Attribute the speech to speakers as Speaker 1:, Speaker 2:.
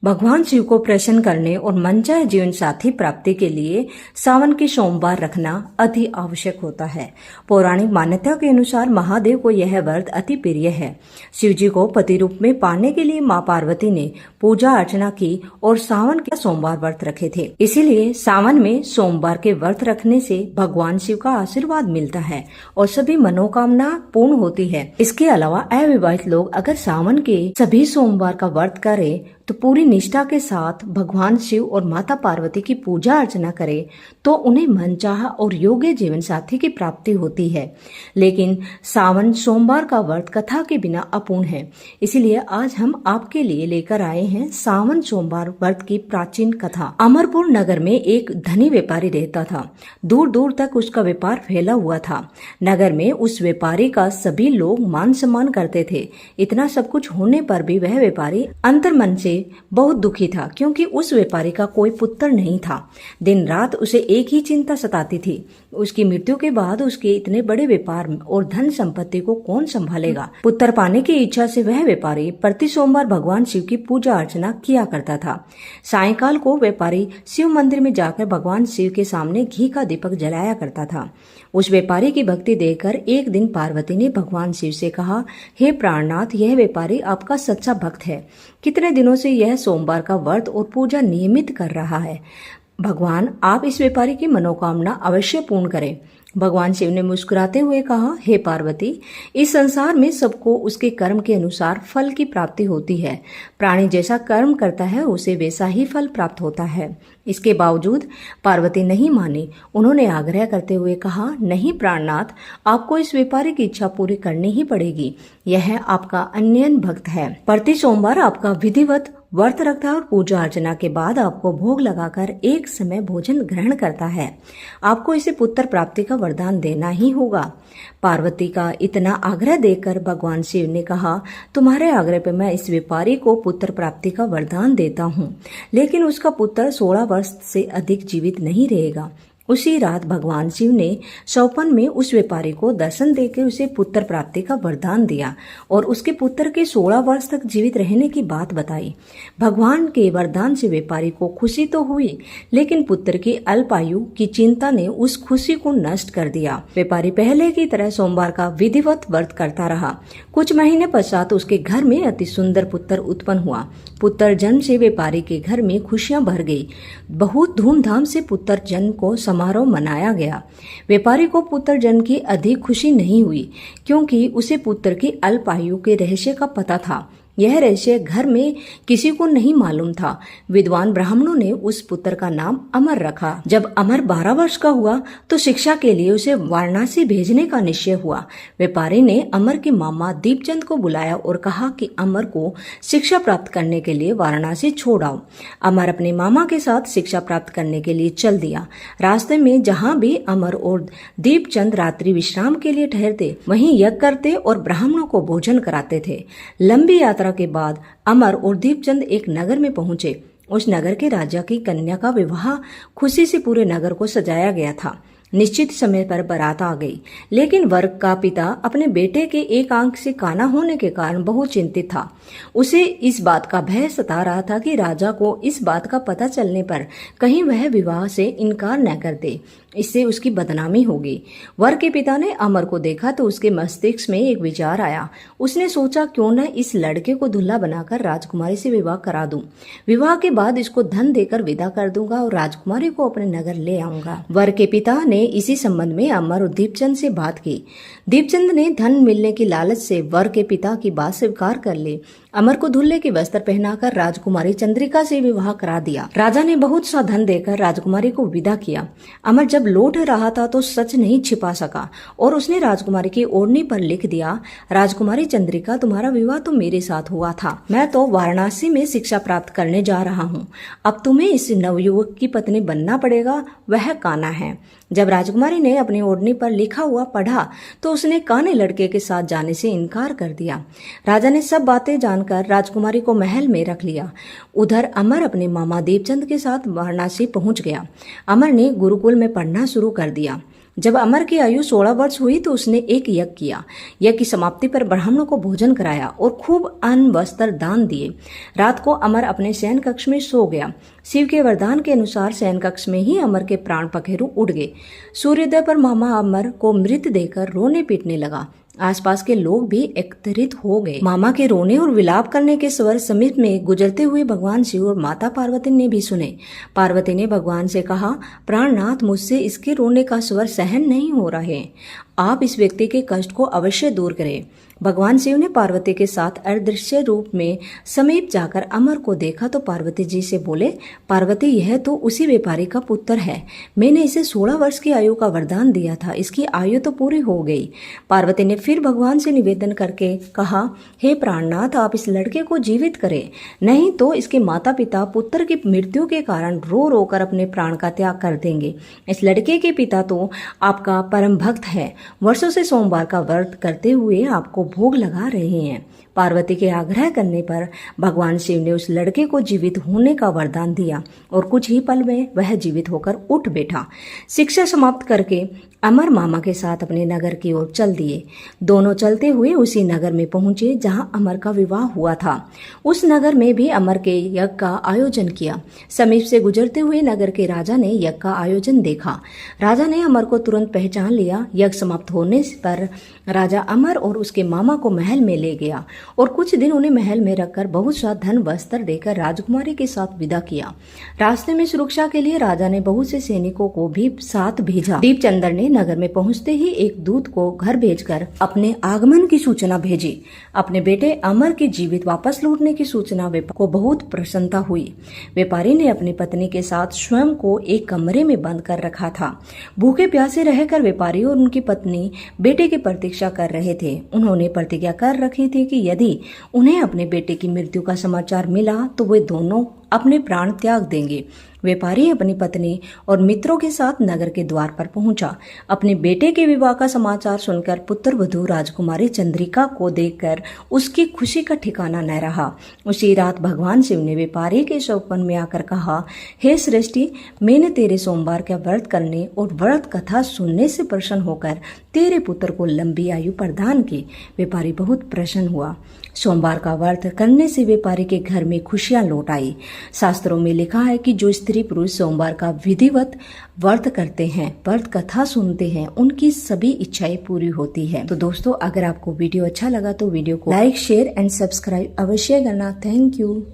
Speaker 1: भगवान शिव को प्रसन्न करने और मनचाहे जीवन साथी प्राप्ति के लिए सावन के सोमवार रखना अति आवश्यक होता है। पौराणिक मान्यता के अनुसार महादेव को यह व्रत अति प्रिय है। शिव जी को पति रूप में पाने के लिए मां पार्वती ने पूजा अर्चना की और सावन के सोमवार व्रत रखे थे। इसीलिए सावन में सोमवार के व्रत रखने से भगवान शिव का आशीर्वाद मिलता है और सभी मनोकामना पूर्ण होती है। इसके अलावा अविवाहित लोग अगर सावन के सभी सोमवार का व्रत करें तो पूरी निष्ठा के साथ भगवान शिव और माता पार्वती की पूजा अर्चना करें तो उन्हें मनचाहा और योग्य जीवन साथी की प्राप्ति होती है। लेकिन सावन सोमवार का व्रत कथा के बिना अपूर्ण है, इसीलिए आज हम आपके लिए लेकर आए हैं सावन सोमवार व्रत की प्राचीन कथा। अमरपुर नगर में एक धनी व्यापारी रहता था। दूर दूर तक उसका व्यापार फैला हुआ था। नगर में उस व्यापारी का सभी लोग मान सम्मान करते थे। इतना सब कुछ होने पर भी वह व्यापारी अंतर्मन से बहुत दुखी था, क्योंकि उस व्यापारी का कोई पुत्र नहीं था। दिन रात उसे एक ही चिंता सताती थी, उसकी मृत्यु के बाद उसके इतने बड़े व्यापार और धन संपत्ति को कौन संभालेगा। पुत्र पाने की इच्छा से वह व्यापारी प्रति सोमवार भगवान शिव की पूजा अर्चना किया करता था। सायंकाल को व्यापारी शिव मंदिर में जाकर भगवान शिव के सामने घी का दीपक जलाया करता था। उस व्यापारी की भक्ति देखकर एक दिन पार्वती ने भगवान शिव से कहा, हे प्राणनाथ, यह व्यापारी आपका सच्चा भक्त है। कितने दिनों से यह सोमवार का व्रत और पूजा नियमित कर रहा है। भगवान, आप इस व्यापारी की मनोकामना अवश्य पूर्ण करें। भगवान शिव ने मुस्कुराते हुए कहा, हे पार्वती, इस संसार में सबको उसके कर्म के अनुसार फल की प्राप्ति होती है। प्राणी जैसा कर्म करता है उसे वैसा ही फल प्राप्त होता है। इसके बावजूद पार्वती नहीं मानी। उन्होंने आग्रह करते हुए कहा, नहीं प्राणनाथ, आपको इस व्यापारी की इच्छा पूरी करनी ही पड़ेगी। यह आपका अन्यन भक्त है। प्रति सोमवार आपका विधिवत व्रत रखता है और पूजा अर्चना के बाद आपको भोग लगाकर एक समय भोजन ग्रहण करता है। आपको इसे पुत्र प्राप्ति का वरदान देना ही होगा। पार्वती का इतना आग्रह देखकर भगवान शिव ने कहा, तुम्हारे आग्रह पर मैं इस व्यापारी को पुत्र प्राप्ति का वरदान देता हूँ, लेकिन उसका पुत्र 16 वर्ष से अधिक जीवित नहीं रहेगा। उसी रात भगवान शिव ने सौपन में उस व्यापारी को दर्शन देकर उसे पुत्र प्राप्ति का वरदान दिया और उसके पुत्र के 16 वर्ष तक जीवित रहने की बात बताई। भगवान के वरदान से व्यापारी को खुशी तो हुई, लेकिन पुत्र की अल्पायु की चिंता ने उस खुशी को नष्ट कर दिया। व्यापारी पहले की तरह सोमवार का विधिवत व्रत करता रहा। कुछ महीने पश्चात उसके घर में अति सुंदर पुत्र उत्पन्न हुआ। पुत्र जन्म से व्यापारी के घर में खुशियां भर गई। बहुत धूमधाम से पुत्र जन्म को समारोह मनाया गया। व्यापारी को पुत्र जन्म की अधिक खुशी नहीं हुई, क्योंकि उसे पुत्र की अल्पायु के रहस्य का पता था। यह रहस्य घर में किसी को नहीं मालूम था। विद्वान ब्राह्मणों ने उस पुत्र का नाम अमर रखा। जब अमर 12 वर्ष का हुआ तो शिक्षा के लिए उसे वाराणसी भेजने का निश्चय हुआ। व्यापारी ने अमर के मामा दीपचंद को बुलाया और कहा कि अमर को शिक्षा प्राप्त करने के लिए वाराणसी छोड़ आओ। अमर अपने मामा के साथ शिक्षा प्राप्त करने के लिए चल दिया। रास्ते में जहाँ भी अमर और दीपचंद रात्रि विश्राम के लिए ठहरते, वहीं यज्ञ करते और ब्राह्मणों को भोजन कराते थे। लंबी यात्रा के बाद अमर और दीपचंद एक नगर में पहुंचे। उस नगर के राजा की कन्या का विवाह खुशी से पूरे नगर को सजाया गया था। निश्चित समय पर बारात आ गई, लेकिन वर का पिता अपने बेटे के एक आंख से काना होने के कारण बहुत चिंतित था। उसे इस बात का भय सता रहा था कि राजा को इस बात का पता चलने पर कहीं वह विवाह से इनकार न कर दे, इससे उसकी बदनामी होगी। वर के पिता ने अमर को देखा तो उसके मस्तिष्क में एक विचार आया। उसने सोचा, क्यों न इस लड़के को दूल्हा बनाकर राजकुमारी से विवाह करा दूं। विवाह के बाद इसको धन देकर विदा कर दूंगा और राजकुमारी को अपने नगर ले आऊंगा। वर के पिता ने इसी संबंध में अमर और दीपचंद से बात की। दीपचंद ने धन मिलने की लालच से वर के पिता की बात स्वीकार कर ली। अमर को दूल्हे के वस्त्र पहनाकर राजकुमारी चंद्रिका से विवाह करा दिया। राजा ने बहुत सा धन देकर राजकुमारी को विदा किया। अमर जब लौट रहा था तो सच नहीं छिपा सका और उसने राजकुमारी की ओढ़नी पर लिख दिया, राजकुमारी चंद्रिका, तुम्हारा विवाह तो मेरे साथ हुआ था। मैं तो वाराणसी में शिक्षा प्राप्त करने जा रहा हूँ। अब तुम्हें इस नवयुवक की पत्नी बनना पड़ेगा, वह काना है। जब राजकुमारी ने अपनी ओढ़नी पर लिखा हुआ पढ़ा तो उसने काने लड़के के साथ जाने से इनकार कर दिया। राजा ने सब बातें जानकर राजकुमारी को महल में रख लिया। उधर अमर अपने मामा दीपचंद के साथ वाराणसी पहुंच गया। अमर ने गुरुकुल में पढ़ना शुरू कर दिया। जब अमर की आयु 16 वर्ष हुई तो उसने एक यज्ञ किया। यज्ञ की समाप्ति पर ब्राह्मणों को भोजन कराया और खूब अन्न वस्त्र दान दिए। रात को अमर अपने शयन कक्ष में सो गया। शिव के वरदान के अनुसार शयन कक्ष में ही अमर के प्राण पखेरु उड़ गए। सूर्योदय पर मामा अमर को मृत देखकर रोने पीटने लगा। आसपास के लोग भी एकत्रित हो गए। मामा के रोने और विलाप करने के स्वर समीप में गुजरते हुए भगवान शिव और माता पार्वती ने भी सुने। पार्वती ने भगवान से कहा, प्राणनाथ, मुझसे इसके रोने का स्वर सहन नहीं हो रहा है। आप इस व्यक्ति के कष्ट को अवश्य दूर करें। भगवान शिव ने पार्वती के साथ अदृश्य रूप में समीप जाकर अमर को देखा तो पार्वती जी से बोले, पार्वती, यह तो उसी व्यापारी का पुत्र है। मैंने इसे 16 वर्ष की आयु का वरदान दिया था। इसकी आयु तो पूरी हो गई। पार्वती ने फिर भगवान से निवेदन करके कहा, हे प्राणनाथ, आप इस लड़के को जीवित करें, नहीं तो इसके माता पिता पुत्र की मृत्यु के कारण रो रो कर अपने प्राण का त्याग कर देंगे। इस लड़के के पिता तो आपका परम भक्त है, वर्षों से सोमवार का व्रत करते हुए आपको भोग लगा रहे हैं। पार्वती के आग्रह करने पर भगवान शिव ने उस लड़के को जीवित होने का वरदान दिया और कुछ ही पल में वह जीवित होकर उठ बैठा। शिक्षा समाप्त करके अमर मामा के साथ अपने नगर की ओर चल दिए। दोनों चलते हुए उसी नगर में पहुंचे जहां अमर का विवाह हुआ था। उस नगर में भी अमर के यज्ञ का आयोजन किया। समीप से गुजरते हुए नगर के राजा ने यज्ञ का आयोजन देखा। राजा ने अमर को तुरंत पहचान लिया। यज्ञ समाप्त होने पर राजा अमर और उसके मामा को महल में ले गया और कुछ दिन उन्हें महल में रखकर बहुत सा धन वस्त्र देकर राजकुमारी के साथ विदा किया। रास्ते में सुरक्षा के लिए राजा ने बहुत से सैनिकों को भी साथ भेजा। दीपचंद्र ने नगर में पहुंचते ही एक दूत को घर भेजकर अपने आगमन की सूचना भेजी। अपने बेटे अमर के जीवित वापस लौटने की सूचना को बहुत प्रसन्नता हुई। व्यापारी ने अपनी पत्नी के साथ स्वयं को एक कमरे में बंद कर रखा था। भूखे प्यासे रहकर व्यापारी और उनकी पत्नी बेटे की प्रतीक्षा कर रहे थे। उन्होंने प्रतिज्ञा कर रखी थी कि यदि उन्हें अपने बेटे की मृत्यु का समाचार मिला तो वे दोनों अपने प्राण त्याग देंगे। व्यापारी अपनी पत्नी और मित्रों के साथ नगर के द्वार पर पहुंचा। अपने बेटे के विवाह का समाचार सुनकर पुत्र वधू राजकुमारी चंद्रिका को देखकर उसकी खुशी का ठिकाना न रहा। उसी रात भगवान शिव ने व्यापारी के स्वप्न में आकर कहा, हे सृष्टि, मैंने तेरे सोमवार का व्रत करने और व्रत कथा सुनने से प्रसन्न होकर तेरे पुत्र को लंबी आयु प्रदान की। व्यापारी बहुत प्रसन्न हुआ। सोमवार का व्रत करने से व्यापारी के घर में खुशियां लौट आई। शास्त्रों में लिखा है कि जो स्त्री पुरुष सोमवार का विधिवत व्रत करते हैं, व्रत कथा सुनते हैं, उनकी सभी इच्छाएं पूरी होती है। तो दोस्तों, अगर आपको वीडियो अच्छा लगा तो वीडियो को लाइक, शेयर एंड सब्सक्राइब अवश्य करना। Thank you.